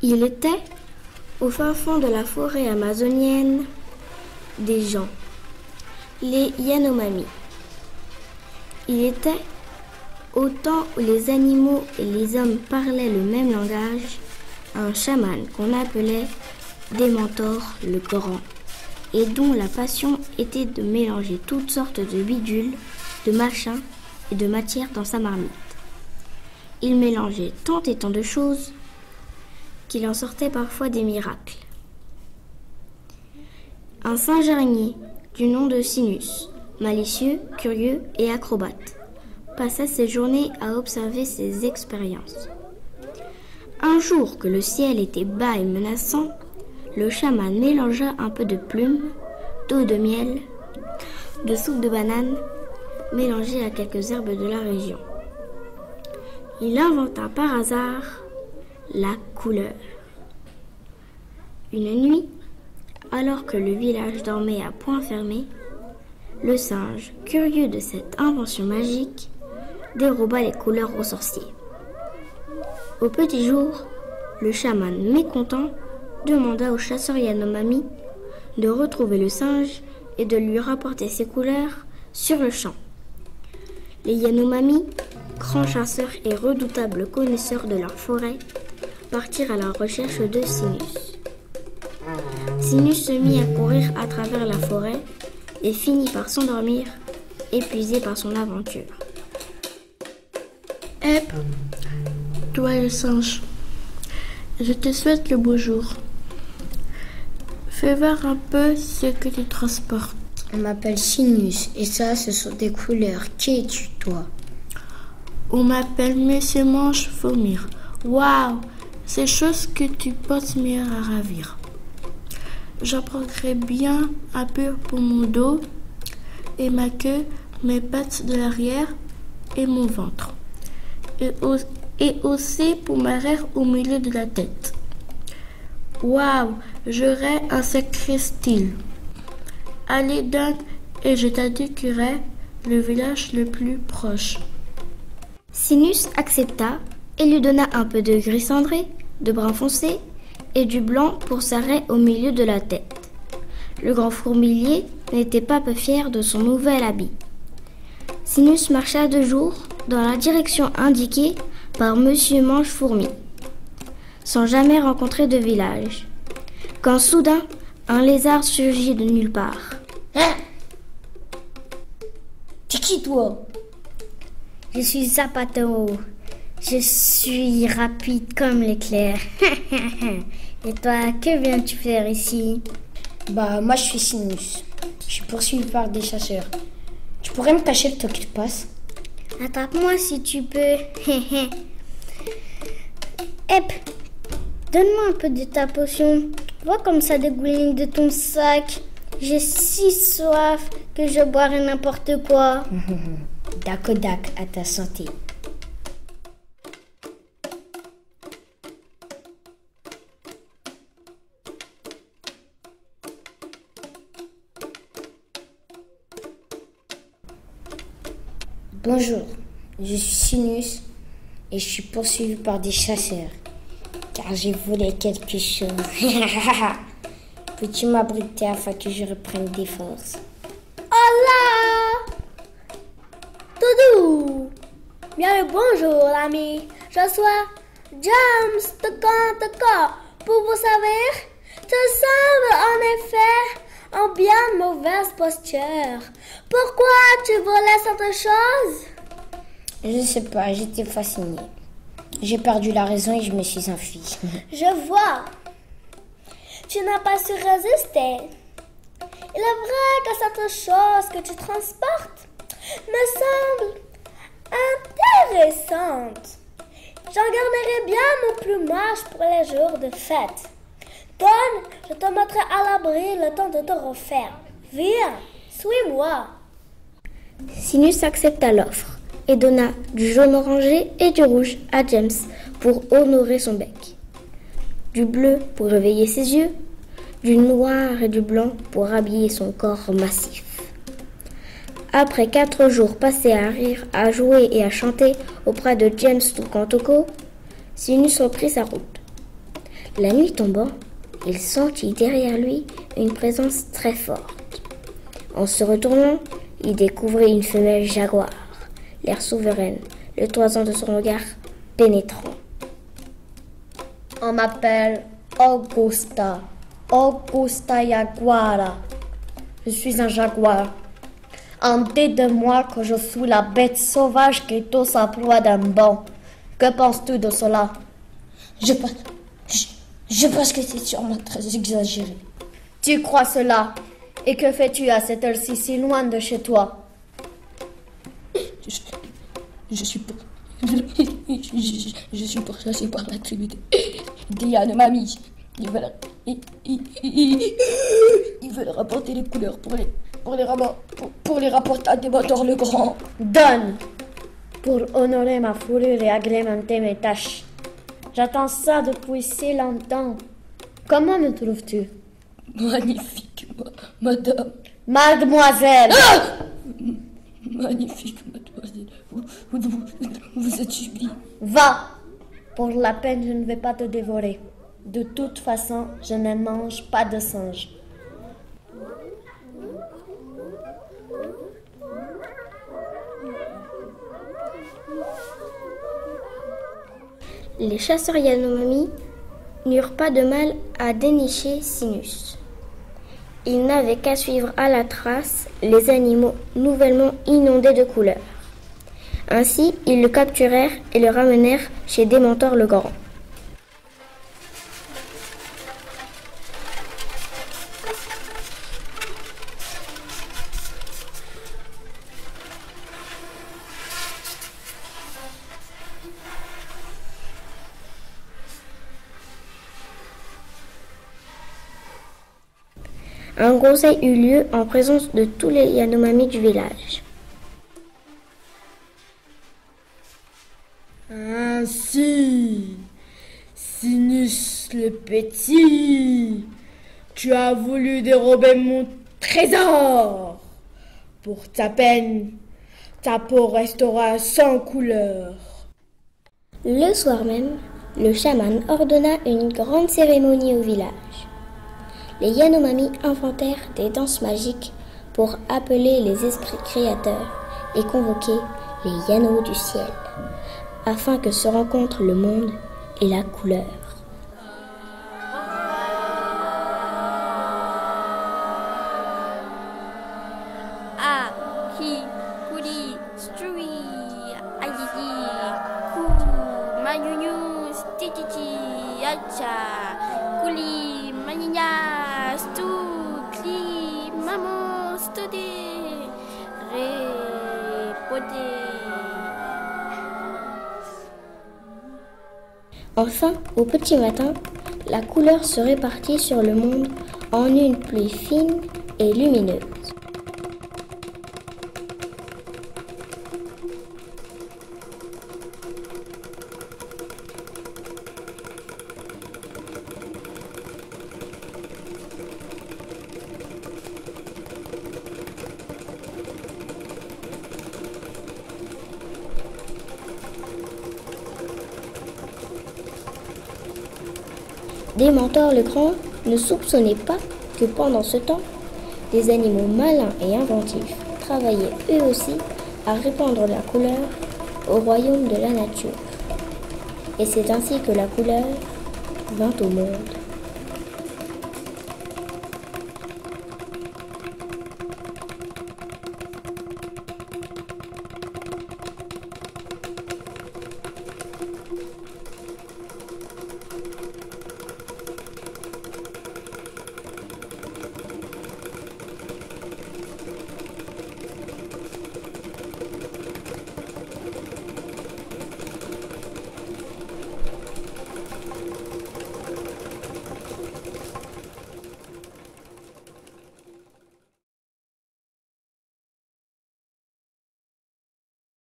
Il était, au fin fond de la forêt amazonienne, des gens, les Yanomami. Il était, au temps où les animaux et les hommes parlaient le même langage, un chaman qu'on appelait Démentor le Grand, et dont la passion était de mélanger toutes sortes de bidules, de machins et de matières dans sa marmite. Il mélangeait tant et tant de choses qu'il en sortait parfois des miracles. Un singe araignée du nom de Sinus, malicieux, curieux et acrobate, passa ses journées à observer ses expériences. Un jour que le ciel était bas et menaçant, le chaman mélangea un peu de plumes, d'eau de miel, de soupe de banane, mélangée à quelques herbes de la région. Il inventa par hasard la couleur. Une nuit, alors que le village dormait à poing fermé, le singe, curieux de cette invention magique, déroba les couleurs aux sorciers. Au petit jour, le chaman, mécontent, demanda au chasseur Yanomami de retrouver le singe et de lui rapporter ses couleurs sur le champ. Les Yanomami, grands chasseurs et redoutables connaisseurs de leur forêt, partirent à la recherche de Sinus. Sinus se mit à courir à travers la forêt et finit par s'endormir, épuisé par son aventure. Hep, toi le singe, je te souhaite le beau jour. Fais voir un peu ce que tu transportes. On m'appelle Sinus et ça, ce sont des couleurs. Qui es-tu, toi? On m'appelle Monsieur Manche Vomir. Waouh, c'est chose que tu penses mieux à ravir. J'en prendrai bien un peu pour mon dos et ma queue, mes pattes de l'arrière et mon ventre. Et aussi pour m'arrière au milieu de la tête. Waouh, j'aurai un sacré style. Allez donc et je t'indiquerai le village le plus proche. Sinus accepta et lui donna un peu de gris cendré, de brun foncé et du blanc pour sa raie au milieu de la tête. Le grand fourmilier n'était pas peu fier de son nouvel habit. Sinus marcha 2 jours dans la direction indiquée par Monsieur Mange-Fourmi, sans jamais rencontrer de village, quand soudain un lézard surgit de nulle part. Hein? T'es qui, toi? Je suis Zapato. Je suis rapide comme l'éclair. Et toi, que viens-tu faire ici? Bah, moi je suis Sinus. Je suis poursuivi par des chasseurs. Tu pourrais me cacher le temps qu'il passe? Attrape-moi si tu peux. Hep, donne-moi un peu de ta potion. Vois comme ça dégouline de ton sac. J'ai si soif que je boirai n'importe quoi. Dakodak, à ta santé. Bonjour, je suis Sinus et je suis poursuivi par des chasseurs car j'ai volé quelque chose. Peux-tu m'abriter afin que je reprenne des forces? Hola! Doudou! Bien le bonjour, l'ami. Je suis James Toko. Pour vous savoir, tu sembles en effet en bien mauvaise posture. Pourquoi tu volais cette chose? Je sais pas, j'étais fascinée. J'ai perdu la raison et je me suis enfuie. Je vois. Tu n'as pas su résister. Il est vrai que cette chose que tu transportes me semble intéressante. J'en garderai bien mon plumage pour les jours de fête. Donne, je te mettrai à l'abri le temps de te refaire. Viens, suis-moi. Sinus accepta l'offre et donna du jaune orangé et du rouge à James pour honorer son bec, du bleu pour réveiller ses yeux, du noir et du blanc pour habiller son corps massif. Après 4 jours passés à rire, à jouer et à chanter auprès de James Tukantoko, Sinus reprit sa route. La nuit tombant, il sentit derrière lui une présence très forte. En se retournant, il découvrit une femelle jaguar, l'air souveraine, le toisant de son regard pénétrant. On m'appelle Augusta Jaguara. Je suis un jaguar. On dit de moi que je suis la bête sauvage qui touche sa proie d'un bond. Que penses-tu de cela? Je pense que c'est sûrement très exagéré. Tu crois cela? Et que fais-tu à cette heure-ci si loin de chez toi? Je suis pourchassé par la tribu des Yanomami. Ils veulent rapporter les couleurs pour les rapporter à des moteurs le grand. Donne pour honorer ma fourrure et agrémenter mes tâches. J'attends ça depuis si longtemps. Comment me trouves-tu? Magnifique, madame. Mademoiselle! Magnifique, mademoiselle. Vous êtes sublime. Va! Pour la peine, je ne vais pas te dévorer. De toute façon, je ne mange pas de singe. Les chasseurs Yanomami n'eurent pas de mal à dénicher Sinus. Ils n'avaient qu'à suivre à la trace les animaux nouvellement inondés de couleurs. Ainsi, ils le capturèrent et le ramenèrent chez Démentor le Grand. Un conseil eut lieu en présence de tous les Yanomami du village. Ainsi, Sinus le Petit, tu as voulu dérober mon trésor. Pour ta peine, ta peau restera sans couleur. Le soir même, le chaman ordonna une grande cérémonie au village. Les Yanomami inventèrent des danses magiques pour appeler les esprits créateurs et convoquer les Yanos du ciel, afin que se rencontrent le monde et la couleur. Ki, Kuli, Strui, Ayiki, Ku, Manyunyu, Stititi, Acha, Kuli, Maninya, Stu, Kli, Maman, Studi, Re, Podé. Enfin, au petit matin, la couleur se répartit sur le monde en une pluie fine et lumineuse. Démentor le Grand ne soupçonnait pas que pendant ce temps, des animaux malins et inventifs travaillaient eux aussi à répandre la couleur au royaume de la nature. Et c'est ainsi que la couleur vint au monde.